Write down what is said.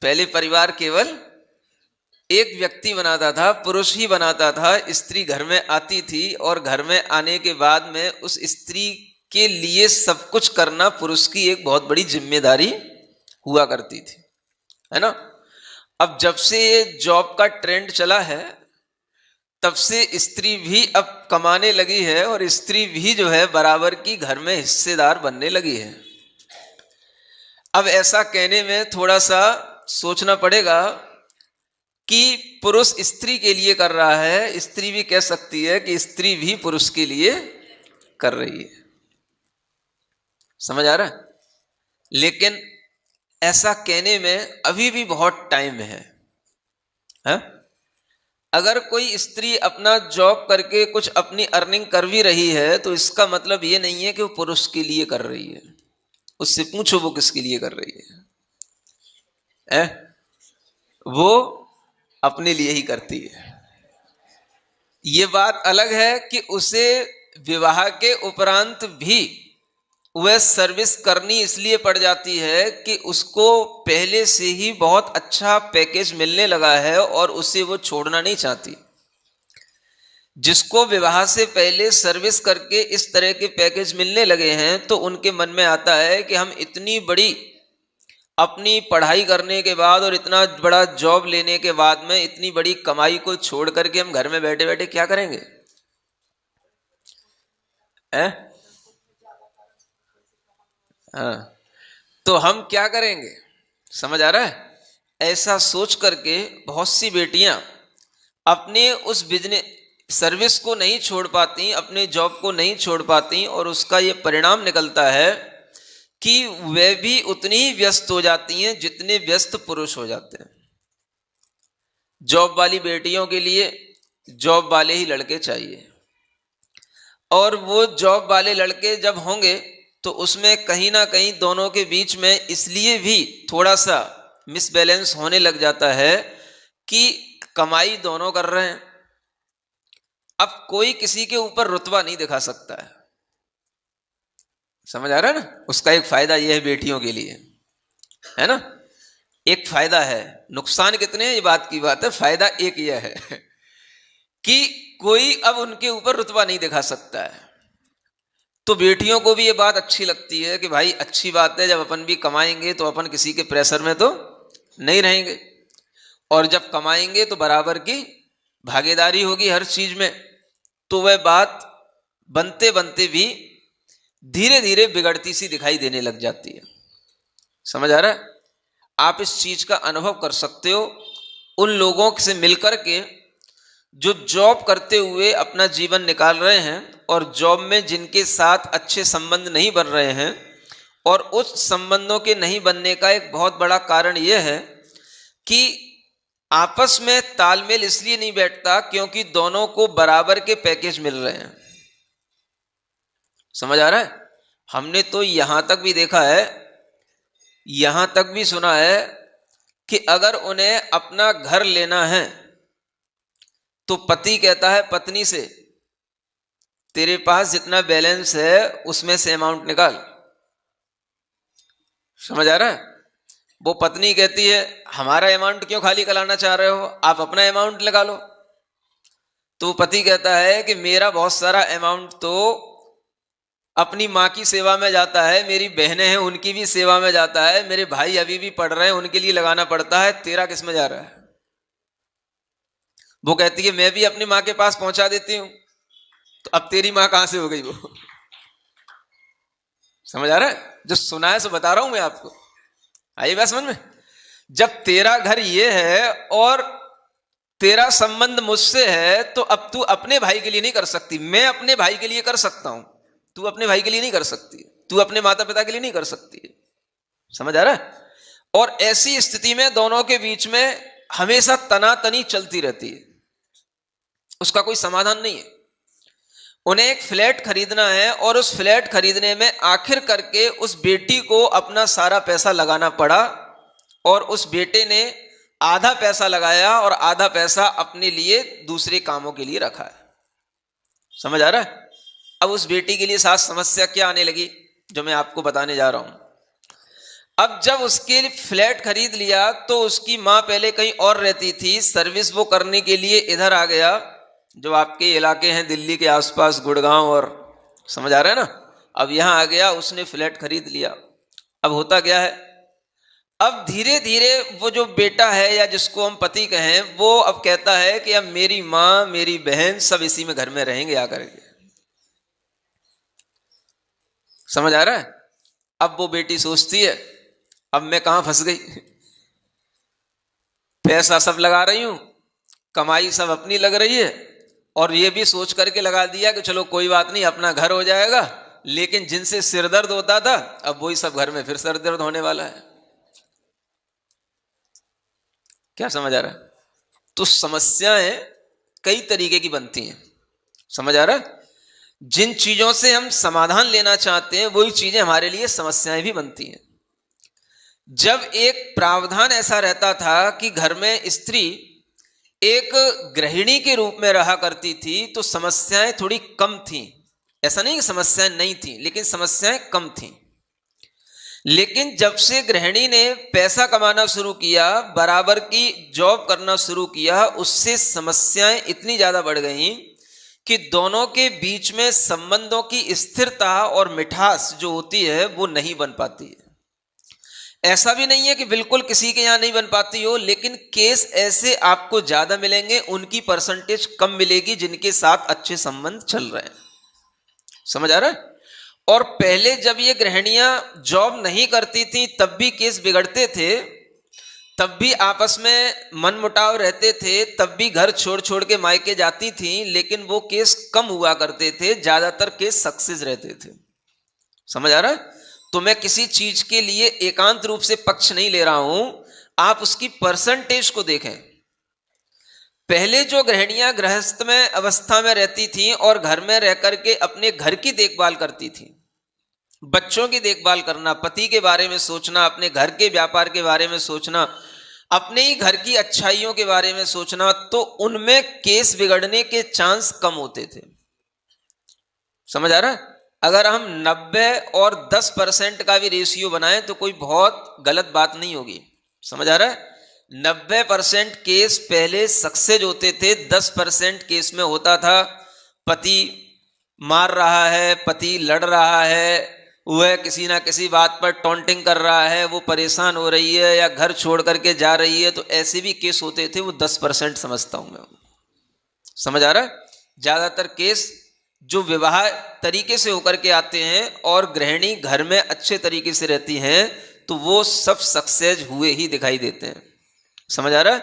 पहले परिवार केवल एक व्यक्ति बनाता था, पुरुष ही बनाता था। स्त्री घर में आती थी और घर में आने के बाद में उस स्त्री के लिए सब कुछ करना पुरुष की एक बहुत बड़ी जिम्मेदारी हुआ करती थी, है ना। अब जब से ये जॉब का ट्रेंड चला है, तब से स्त्री भी अब कमाने लगी है और स्त्री भी जो है बराबर की घर में हिस्सेदार बनने लगी है। अब ऐसा कहने में थोड़ा सा सोचना पड़ेगा कि पुरुष स्त्री के लिए कर रहा है, स्त्री भी कह सकती है कि स्त्री भी पुरुष के लिए कर रही है। समझ आ रहा है? लेकिन ऐसा कहने में अभी भी बहुत टाइम है, है? अगर कोई स्त्री अपना जॉब करके कुछ अपनी अर्निंग कर भी रही है तो इसका मतलब ये नहीं है कि वो पुरुष के लिए कर रही है। उससे पूछो वो किसके लिए कर रही है? वो अपने लिए ही करती है। ये बात अलग है कि उसे विवाह के उपरांत भी वह सर्विस करनी इसलिए पड़ जाती है कि उसको पहले से ही बहुत अच्छा पैकेज मिलने लगा है और उसे वो छोड़ना नहीं चाहती। जिसको विवाह से पहले सर्विस करके इस तरह के पैकेज मिलने लगे हैं तो उनके मन में आता है कि हम इतनी बड़ी अपनी पढ़ाई करने के बाद और इतना बड़ा जॉब लेने के बाद में इतनी बड़ी कमाई को छोड़ करके हम घर में बैठे बैठे क्या करेंगे? हाँ, तो हम क्या करेंगे? समझ आ रहा है? ऐसा सोच करके बहुत सी बेटियां अपने उस बिजनेस सर्विस को नहीं छोड़ पाती, अपने जॉब को नहीं छोड़ पाती और उसका ये परिणाम निकलता है कि वे भी उतनी ही व्यस्त हो जाती हैं जितने व्यस्त पुरुष हो जाते हैं। जॉब वाली बेटियों के लिए जॉब वाले ही लड़के चाहिए और वो जॉब वाले लड़के जब होंगे तो उसमें कहीं ना कहीं दोनों के बीच में इसलिए भी थोड़ा सा मिसबैलेंस होने लग जाता है कि कमाई दोनों कर रहे हैं। अब कोई किसी के ऊपर रुतबा नहीं दिखा सकता है। समझ आ रहा है ना? उसका एक फायदा यह है बेटियों के लिए, है ना। एक फायदा है, नुकसान कितने हैं ये बात की बात है। फायदा एक यह है कि कोई अब उनके ऊपर रुतबा नहीं दिखा सकता है। तो बेटियों को भी ये बात अच्छी लगती है कि भाई अच्छी बात है, जब अपन भी कमाएंगे तो अपन किसी के प्रेशर में तो नहीं रहेंगे और जब कमाएंगे तो बराबर की भागीदारी होगी हर चीज में। तो वह बात बनते बनते भी धीरे धीरे बिगड़ती सी दिखाई देने लग जाती है। समझ आ रहा है? आप इस चीज का अनुभव कर सकते हो उन लोगों से मिलकर के जो जॉब करते हुए अपना जीवन निकाल रहे हैं और जॉब में जिनके साथ अच्छे संबंध नहीं बन रहे हैं। और उस संबंधों के नहीं बनने का एक बहुत बड़ा कारण यह है कि आपस में तालमेल इसलिए नहीं बैठता क्योंकि दोनों को बराबर के पैकेज मिल रहे हैं। समझ आ रहा है? हमने तो यहां तक भी देखा है, यहां तक भी सुना है कि अगर उन्हें अपना घर लेना है तो पति कहता है पत्नी से तेरे पास जितना बैलेंस है उसमें से अमाउंट निकाल। समझ आ रहा है? वो पत्नी कहती है हमारा अमाउंट क्यों खाली कराना चाह रहे हो, आप अपना अमाउंट लगा लो। तो पति कहता है कि मेरा बहुत सारा अमाउंट तो अपनी माँ की सेवा में जाता है, मेरी बहनें हैं उनकी भी सेवा में जाता है, मेरे भाई अभी भी पढ़ रहे हैं उनके लिए लगाना पड़ता है, तेरा किस में जा रहा है? वो कहती है मैं भी अपनी माँ के पास पहुंचा देती हूं, तो अब तेरी माँ कहां से हो गई वो? समझ आ रहा है? जो सुना है सो बता रहा हूं मैं आपको। आइए बात समझ में। जब तेरा घर ये है और तेरा संबंध मुझसे है तो अब तू अपने भाई के लिए नहीं कर सकती, मैं अपने भाई के लिए कर सकता हूं, तू अपने भाई के लिए नहीं कर सकती, तू अपने माता पिता के लिए नहीं कर सकती। समझ आ रहा है? और ऐसी स्थिति में दोनों के बीच में हमेशा तनातनी चलती रहती है, उसका कोई समाधान नहीं है। उन्हें एक फ्लैट खरीदना है और उस फ्लैट खरीदने में आखिर करके उस बेटी को अपना सारा पैसा लगाना पड़ा और उस बेटे ने आधा पैसा लगाया और आधा पैसा अपने लिए दूसरे कामों के लिए रखा है। समझ आ रहा है? अब उस बेटी के लिए साथ समस्या क्या आने लगी जो मैं आपको बताने जा रहा हूं। अब जब उसके लिए फ्लैट खरीद लिया तो उसकी माँ पहले कहीं और रहती थी, सर्विस वो करने के लिए इधर आ गया, जो आपके इलाके हैं दिल्ली के आसपास, गुड़गांव, और समझ आ रहा है ना। अब यहां आ गया, उसने फ्लैट खरीद लिया। अब होता क्या है, अब धीरे धीरे वो जो बेटा है या जिसको हम पति कहें, वो अब कहता है कि अब मेरी माँ मेरी बहन सब इसी में घर में रहेंगे आकर के। समझ आ रहा है। अब वो बेटी सोचती है अब मैं कहां फंस गई, पैसा सब लगा रही हूं, कमाई सब अपनी लग रही है, और ये भी सोच करके लगा दिया कि चलो कोई बात नहीं अपना घर हो जाएगा, लेकिन जिनसे सिरदर्द होता था अब वही सब घर में फिर सिरदर्द होने वाला है। क्या समझ आ रहा है। तो समस्याएं कई तरीके की बनती हैं, समझ आ रहा है। जिन चीजों से हम समाधान लेना चाहते हैं वही चीजें हमारे लिए समस्याएं भी बनती हैं। जब एक प्रावधान ऐसा रहता था कि घर में स्त्री एक गृहिणी के रूप में रहा करती थी तो समस्याएं थोड़ी कम थीं। ऐसा नहीं कि समस्याएं नहीं थीं, लेकिन समस्याएं कम थीं। लेकिन जब से गृहिणी ने पैसा कमाना शुरू किया, बराबर की जॉब करना शुरू किया, उससे समस्याएं इतनी ज्यादा बढ़ गईं कि दोनों के बीच में संबंधों की स्थिरता और मिठास जो होती है वो नहीं बन पाती है। ऐसा भी नहीं है कि बिल्कुल किसी के यहां नहीं बन पाती हो, लेकिन केस ऐसे आपको ज्यादा मिलेंगे, उनकी परसेंटेज कम मिलेगी जिनके साथ अच्छे संबंध चल रहे हैं। समझ आ रहा है। और पहले जब ये गृहिणियां जॉब नहीं करती थी तब भी केस बिगड़ते थे, तब भी आपस में मनमुटाव रहते थे, तब भी घर छोड़ छोड़ के मायके जाती थी, लेकिन वो केस कम हुआ करते थे, ज्यादातर केस सक्सेस रहते थे। समझ आ रहा है। तो मैं किसी चीज के लिए एकांत रूप से पक्ष नहीं ले रहा हूं, आप उसकी परसेंटेज को देखें। पहले जो गृहिणियां गृहस्थ में अवस्था में रहती थीं और घर में रह करके अपने घर की देखभाल करती थीं, बच्चों की देखभाल करना, पति के बारे में सोचना, अपने घर के व्यापार के बारे में सोचना, अपने ही घर की अच्छाइयों के बारे में सोचना, तो उनमें केस बिगड़ने के चांस कम होते थे। समझ आ रहा है। अगर हम 90 और 10% का भी रेशियो बनाएं तो कोई बहुत गलत बात नहीं होगी। समझ आ रहा है। 90% केस पहले सक्सेस होते थे, 10% केस में होता था पति मार रहा है, पति लड़ रहा है, वह किसी ना किसी बात पर टॉन्टिंग कर रहा है, वो परेशान हो रही है या घर छोड़ करके जा रही है, तो ऐसे भी केस होते थे। वो 10% समझता हूं मैं। समझ आ रहा है। ज्यादातर केस जो विवाह तरीके से होकर के आते हैं और गृहिणी घर में अच्छे तरीके से रहती हैं, तो वो सब सक्सेस हुए ही दिखाई देते हैं। समझ आ रहा है।